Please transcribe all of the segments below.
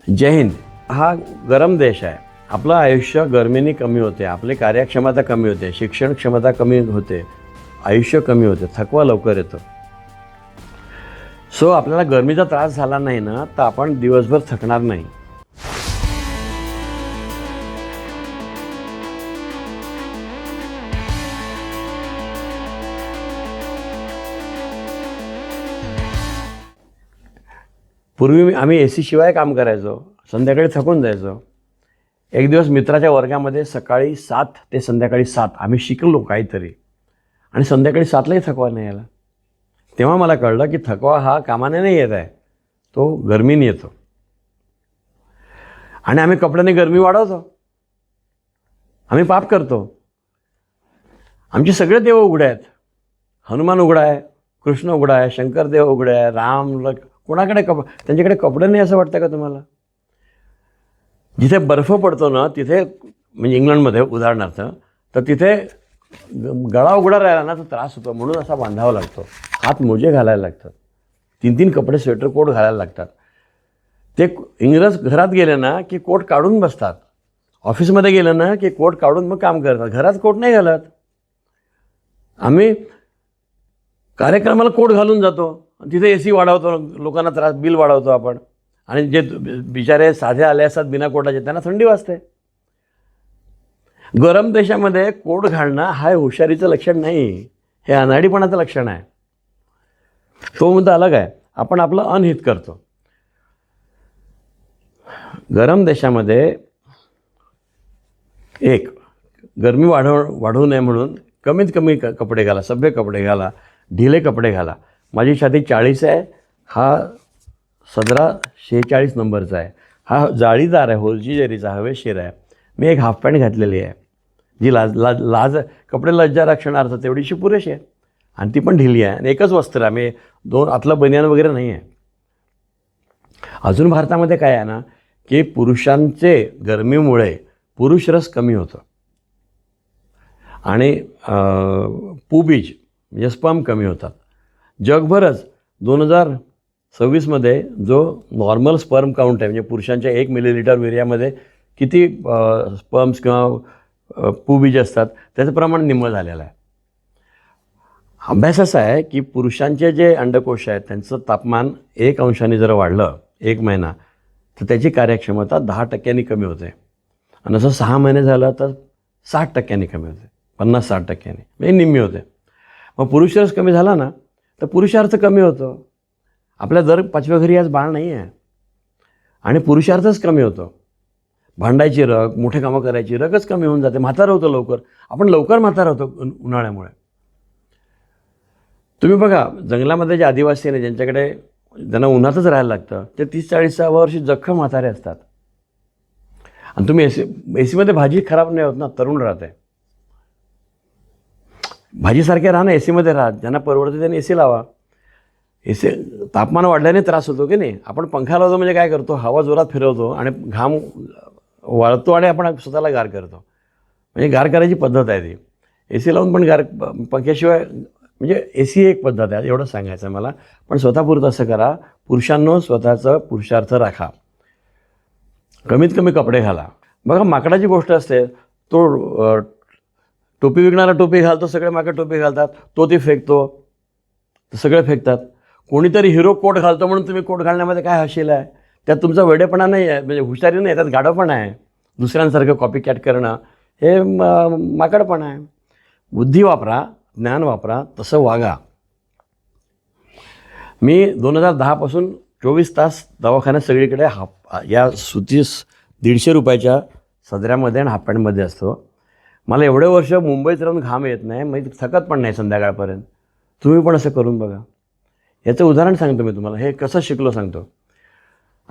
जय हिंद. हा गरम देश आहे. आपलं आयुष्य गरमीने कमी होते, आपली कार्यक्षमता कमी होते, शिक्षण क्षमता कमी होते, आयुष्य कमी होते, थकवा लवकर येतो. सो आपल्याला गरमीचा त्रास झाला नाही ना तर आपण दिवसभर थकणार नाही. पूर्वी आम्ही AC शिवाय काम करायचो, संध्याकाळी थकून जायचो. एक दिवस मित्राच्या वर्गामध्ये सकाळी 7 ते संध्याकाळी 7 आम्ही शिकलो काहीतरी, आणि संध्याकाळी 7लाही थकवा नाही आला. तेव्हा मला कळलं की थकवा हा कामाने नाही येत आहे, तो गरमीने येतो. आणि आम्ही कपड्याने गरमी वाढवतो, आम्ही पाप करतो. आमचे सगळे देव उघडे आहेत. हनुमान उघडा आहे, कृष्ण उघडा आहे, शंकर देव उघडे आहे, राम कोणाकडे त्यांच्याकडे कपडे नाही असं वाटतं का तुम्हाला? जिथे बर्फ पडतो ना तिथे, म्हणजे इंग्लंडमध्ये उदाहरणार्थ, तर तिथे गळा उघडा राहिला ना तर त्रास होतो, म्हणून असा बांधावा लागतो. हात मोजे घालायला लागतात, 3-3 कपडे स्वेटर कोट घालायला लागतात. ते इंग्रज घरात गेले ना की कोट काढून बसतात, ऑफिसमध्ये गेलं ना की कोट काढून मग काम करतात. घरात कोट नाही घालत. आम्ही कार्यक्रमाला कोट घालून जातो, तिथे AC वाढवतो, लोकांना त्रास, बिल वाढवतो आपण. आणि जे बिचारे साधे आले असतात बिना कोटाचे, त्यांना थंडी वाजते. गरम देशामध्ये कोट घालणं हा हुशारीचं लक्षण नाही, हे अनाडीपणाचं लक्षण आहे. तो मुद्दा अलग आहे. आपण आपलं अनहित करतो. गरम देशामध्ये एक, गरमी वाढवू नये म्हणून कमीत कमी कपडे घाला, सभ्य कपडे घाला, ढिले कपडे घाला. माझी छाती 40 आहे, हा सदरा 46 नंबरचा आहे. हा जाळीदार आहे, होलची जरीचा, हवेशीर आहे. मी एक हाफ पॅन्ट घातलेली आहे, जी लाज कपडे लज्जा रक्षणार्थ तेवढीशी पुरेशी आहे, आणि ती पण ढिली आहे. आणि एकच वस्त्र आहे, मी 2 आतलं बनियान वगैरे नाही आहे. अजून भारतामध्ये काय आहे ना की पुरुषांचे गरमीमुळे पुरुष रस कमी होतं, आणि पुबीज म्हणजे स्पर्म कमी होतात. जगभरच 2026मध्ये जो नॉर्मल स्पर्म काउंट आहे, म्हणजे पुरुषांच्या 1 मिलीलिटर वीर्यामध्ये किती स्पर्म्स किंवा पुबीज असतात, त्याचं प्रमाण निम्मं झालेलं आहे. अभ्यास असा आहे की पुरुषांचे जे अंडकोश आहेत त्यांचं तापमान 1 अंशाने जर वाढलं 1 महिना, तर त्याची कार्यक्षमता 10% कमी होते. आणि असं 6 महिने झालं तर 60% कमी होते, 50-60%, म्हणजे निम्मी होते. मग पुरुषरस कमी झाला ना तर पुरुषार्थ कमी होतो. आपल्या दर 5व्या घरी आज बाळ नाही आहे, आणि पुरुषार्थच कमी होतो. भांडायची रग, मोठे कामं करायची रगच कमी होऊन जाते. म्हातारं होतं लवकर. आपण लवकर म्हातारं होतो उन्हाळ्यामुळे. तुम्ही बघा, जंगलामध्ये जे आदिवासी आहे ज्यांच्याकडे, ज्यांना उन्हातच राहायला लागतं, ते 30-40 वर्षी जख्म म्हातारे असतात. आणि तुम्ही एसीमध्ये भाजी खराब नाही होत ना, तरुण राहते. भाजीसारखे राहा ना, एसीमध्ये राहा. ज्यांना परवडते त्यांनी AC लावा. AC तापमान वाढल्याने त्रास होतो की नाही. आपण पंखा लावतो म्हणजे काय करतो, हवा जोरात फिरवतो आणि घाम वाळतो आणि आपण स्वतःला गार करतो. म्हणजे गार करायची पद्धत आहे ती. AC लावून पण गार, पंख्याशिवाय, म्हणजे AC एक पद्धत आहे, एवढं सांगायचं आहे मला. पण स्वतःपुरतं असं करा. पुरुषांनो, स्वतःचं पुरुषार्थ राखा. कमीत कमी कपडे घाला. बघा, माकडाची गोष्ट असते. तो टोपी विकणारा टोपी घालतो, सगळे माकड टोपी घालतात. तो ती फेकतो, तर सगळे फेकतात. कोणीतरी हिरो कोट घालतो म्हणून तुम्ही कोट घालण्यामध्ये काय हशील आहे? त्यात तुमचा वेडेपणा नाही आहे, म्हणजे हुशारी नाही, त्यात गाढवपणा आहे. दुसऱ्यांसारखं कॉपी कॅट करणं हे माकडपणा आहे. बुद्धी वापरा, ज्ञान वापरा, तसं वागा. मी 2010पासून 24 तास दवाखान्यात सगळीकडे या सुती 150 रुपयाच्या सदऱ्यामध्ये आणि हाफ पॅन्टमध्ये असतो. मला एवढे वर्ष मुंबईत राहून घाम येत नाही, म्हणजे थकत पण नाही संध्याकाळपर्यंत. तुम्ही पण असं करून बघा. याचं उदाहरण सांगतो मी तुम्हाला. हे कसं शिकलो सांगतो.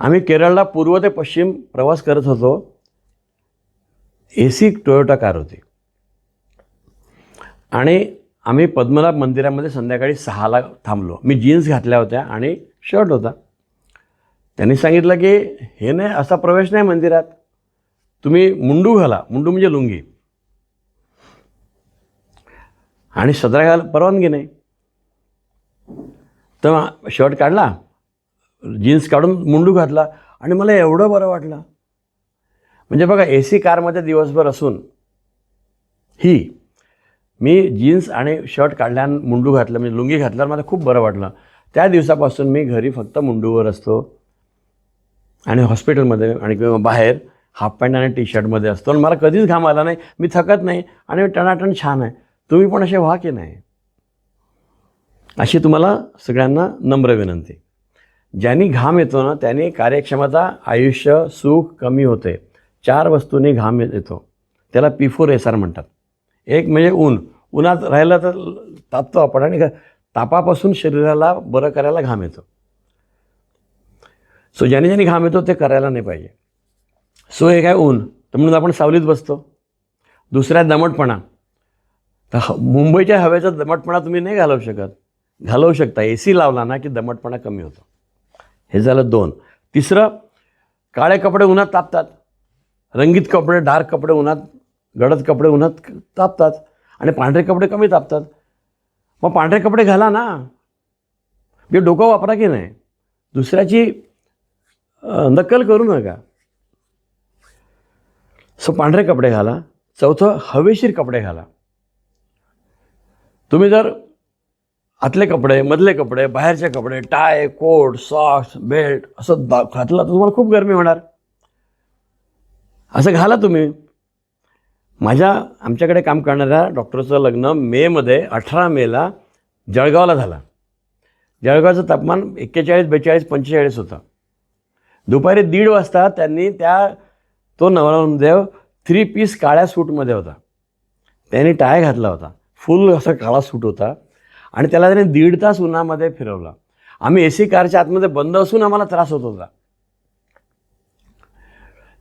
आम्ही केरळला पूर्व ते पश्चिम प्रवास करत होतो. AC टोयोटा कार होती, आणि आम्ही पद्मनाभ मंदिरामध्ये संध्याकाळी 6ला थांबलो. मी जीन्स घातल्या होत्या आणि शर्ट होता. त्यांनी सांगितलं की हे नाही, असा प्रवेश नाही मंदिरात, तुम्ही मुंडू घाला. मुंडू म्हणजे लुंगी, आणि सदरा घाल परवानगी नाही. तर शर्ट काढला, जीन्स काढून मुंडू घातला. आणि मला एवढं बरं वाटलं. म्हणजे बघा, ए सी कारमध्ये दिवसभर असून मी जीन्स आणि शर्ट काढल्या, मुंडू घातलं, म्हणजे लुंगी घातल्यावर मला खूप बरं वाटलं. त्या दिवसापासून मी घरी फक्त मुंडूवर असतो आणि हॉस्पिटलमध्ये आणि किंवा बाहेर हाफ पॅन्ट आणि टी शर्टमध्ये असतो आणि मला कधीच घाम आला नाही, मी थकत नाही आणि टणाटण छान आहे. तुम्ही पण असे व्हा की नाही, अशी तुम्हाला सगळ्यांना नम्र विनंती. ज्यांनी घाम येतो ना त्यांनी कार्यक्षमता, आयुष्य, सुख कमी होते. 4 वस्तूंनी घाम येतो, त्याला P4SR म्हणतात. एक म्हणजे उन्हात राहिलं तर तापतो आपण आणि तापापासून शरीराला बरं करायला घाम येतो. सो ज्याने घाम येतो ते करायला नाही पाहिजे. सो एक आहे ऊन, तर म्हणून आपण सावलीत बसतो. दुसरा दमटपणा, तर मुंबईच्या हवेचा दमटपणा तुम्ही नाही घालवू शकता. ए सी लावला ना की दमटपणा कमी होतो. हे झालं 2. तिसरं, काळे कपडे उन्हात तापतात, रंगीत कपडे, डार्क कपडे उन्हात, गडद कपडे उन्हात तापतात आणि पांढरे कपडे कमी तापतात. मग पांढरे कपडे घाला ना, म्हणजे डोकं वापरा की नाही, दुसऱ्याची नक्कल करू नका. सो पांढरे कपडे घाला. चौथं, हवेशीर कपडे घाला. तुम्ही जर आतले कपडे, मधले कपडे, बाहेरचे कपडे, टाय, कोट, सॉक्स, बेल्ट असं घातलं तर तुम्हाला खूप गरमी होणार. असं घाला तुम्ही. आमच्याकडे काम करणाऱ्या डॉक्टरचं लग्न 18 मेला जळगावला झालं. जळगावचं तापमान 41, 42, 45 होतं. दुपारी 1:30 वाजता त्यांनी तो नवरदेव 3 पीस काळ्या सूटमध्ये होता. त्यांनी टाय घातला होता, फुल असा काळा सूट होता आणि त्याला त्याने 1.5 तास उन्हामध्ये फिरवला. आम्ही AC कारच्या आतमध्ये बंद असून आम्हाला त्रास होत होता.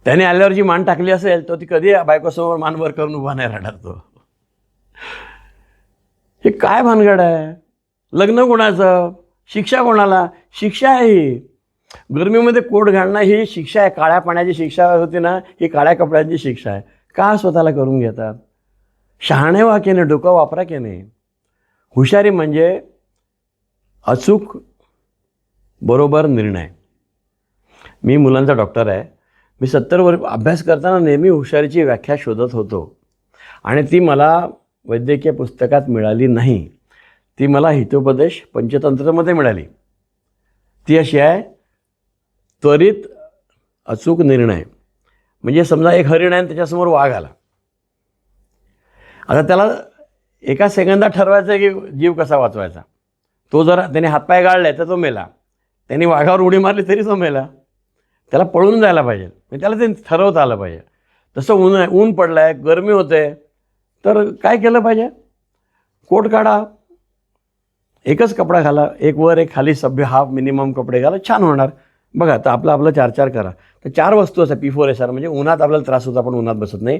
त्याने आल्यावर जी मान टाकली असेल तो ती कधी बायकोसमोर मान वर करून उभा नाही राहणार तो. हे काय भानगड आहे? लग्न कोणाचं, शिक्षा कोणाला? शिक्षा आहे ही. गरमीमध्ये कोट घालणं ही शिक्षा आहे. काळ्या पाण्याची शिक्षा होती ना, ही काळ्या कपड्यांची शिक्षा आहे. का स्वतःला करून घेतात? शहाणे व्हा की नाही, डोकं वापरा की नाही. हुशारी म्हणजे अचूक बरोबर निर्णय. मी मुलांचा डॉक्टर आहे. मी 70 वर्ष अभ्यास करताना नेहमी हुशारीची व्याख्या शोधत होतो आणि ती मला वैद्यकीय पुस्तकात मिळाली नाही. ती मला हितोपदेश पंचतंत्रमध्ये मिळाली. ती अशी आहे, त्वरित अचूक निर्णय. म्हणजे समजा एक हरिण आहे आणि त्याच्यासमोर वाघ आला. आता त्याला एका सेकंदात ठरवायचं आहे की जीव कसा वाचवायचा. तो जर त्याने हातपाय गाळले तर तो मेला, त्याने वाघावर उडी मारली तरी तो मेला. त्याला पळून जायला पाहिजे, म्हणजे त्याला ते ठरवता आलं पाहिजे. तसं ऊन पडलं आहे, गरमी होते, तर काय केलं पाहिजे? कोट काढा, एकच कपडा घाला, एक वर एक खाली, सभ्य हाफ मिनिमम कपडे घाला, छान होणार. बघा, तर आपलं 4 करा. तर 4 वस्तू असतात P4SR. म्हणजे उन्हात आपल्याला त्रास होतो, आपण उन्हात बसत नाही.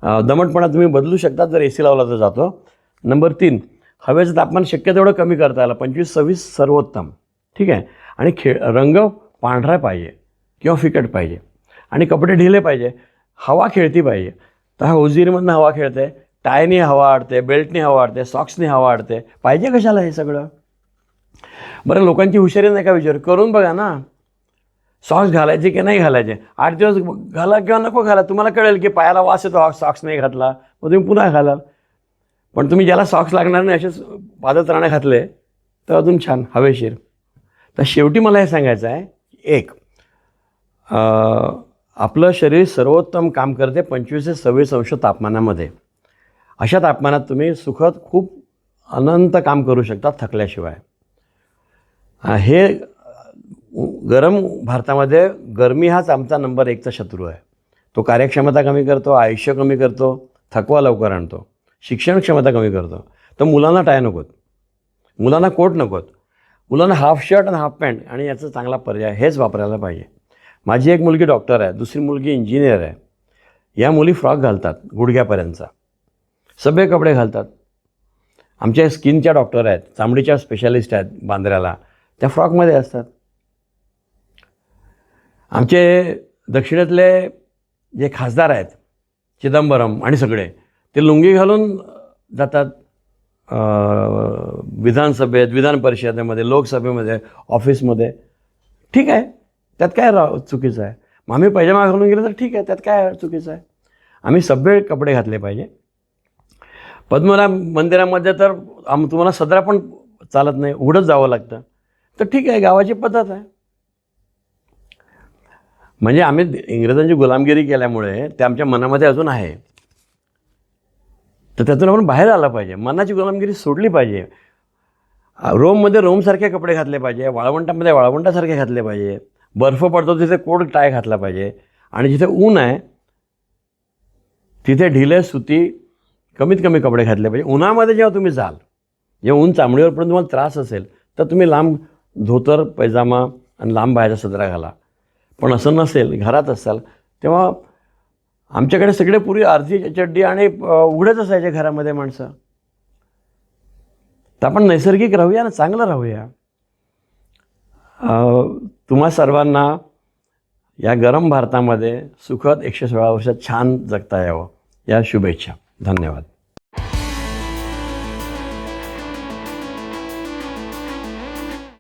दमटपणा तुम्ही बदलू शकता जर AC लावला तर जातो. नंबर 3, हवेचं तापमान शक्य तेवढं कमी करता आलं. 25-26 सर्वोत्तम, ठीक आहे. आणि रंग पांढरा पाहिजे किंवा फिकट पाहिजे आणि कपडे ढिले पाहिजे. हवा खेळती पाहिजे. तर उजिरीमधनं हवा खेळते, टायनी हवा आडते, बेल्टनी हवा आडते, सॉक्सनी हवा आडते. पाहिजे कशाला हे सगळं? बरं, लोकांची हुशारी नाही का विचार करून बघा ना. सॉक्स घालायचे की नाही घालायचे, 8 दिवस घाला किंवा नको घाला. तुम्हाला कळेल की पायाला वास येतो सॉक्स नाही घातला, मग तुम्ही पुन्हा घालाल. पण तुम्ही ज्याला सॉक्स लागणार नाही असेच पादत्राणे घातले तर अजून छान, हवेशीर. तर शेवटी मला हे सांगायचं आहे, एक, आपलं शरीर सर्वोत्तम काम करते 25 ते 26 अंश तापमानामध्ये. अशा तापमानात तुम्ही सुखद खूप अनंत काम करू शकता थकल्याशिवाय. हे गरम भारतामध्ये गरमी हाच आमचा नंबर 1चा शत्रू आहे. तो कार्यक्षमता कमी करतो, आयुष्य कमी करतो, थकवा लवकर आणतो, शिक्षण क्षमता कमी करतो. तर मुलांना टाय नकोत, मुलांना कोट नकोत, मुलांना हाफ शर्ट आणि हाफ पॅन्ट आणि याचा चांगला पर्याय हेच वापरायला पाहिजे. माझी एक मुलगी डॉक्टर आहे, दुसरी मुलगी इंजिनियर आहे. या मुली फ्रॉक घालतात गुडघ्यापर्यंतचा, सभ्य कपडे घालतात. आमच्या स्किनच्या डॉक्टर आहेत, चामडीच्या स्पेशालिस्ट आहेत बांद्र्याला, त्या फ्रॉकमध्ये असतात. आमचे दक्षिणेतले जे खासदार आहेत, चिदंबरम आणि सगळे, ते लुंगी घालून जातात विधानसभेत, विधान परिषदेमध्ये, लोकसभेमध्ये, ऑफिसमध्ये. ठीक आहे, त्यात काय चुकीचं आहे? मग आम्ही पैजामा घालून गेलो तर ठीक आहे, त्यात काय चुकीचं आहे? आम्ही सभ्य कपडे घातले पाहिजे. पद्मनाभ मंदिरामध्ये तर तुम्हाला सदरा पण चालत नाही, उघडंच जावं लागतं. तर ठीक आहे, गावाची पद्धत आहे. म्हणजे आम्ही इंग्रजांची गुलामगिरी केल्यामुळे ते आमच्या मनामध्ये अजून आहे. तर त्यातून आपण बाहेर आलं पाहिजे, मनाची गुलामगिरी सोडली पाहिजे. रोममध्ये रोमसारखे कपडे घातले पाहिजे, वाळवंटामध्ये वाळवंटासारखे घातले पाहिजे, बर्फ पडतो तिथे कोट टाय घातला पाहिजे, आणि जिथे ऊन आहे तिथे ढिले सुती कमीत कमी कपडे घातले पाहिजे. उन्हामध्ये जेव्हा तुम्ही जाल, जेव्हा ऊन चामडीवरपर्यंत तुम्हाला त्रास असेल तर तुम्ही लांब धोतर पैजामा आणि लांब बाहेरचा सदरा घाला. पण असं नसेल, घरात असाल, तेव्हा आमच्याकडे सगळे पूर्वी अर्धी चड्डी आणि उघडेच असायचे घरामध्ये माणसं. तर आपण नैसर्गिक राहूया ना, चांगलं राहूया. तुम्हा सर्वांना या गरम भारतामध्ये सुखद 116 वर्षात छान जगता यावं, या शुभेच्छा. धन्यवाद.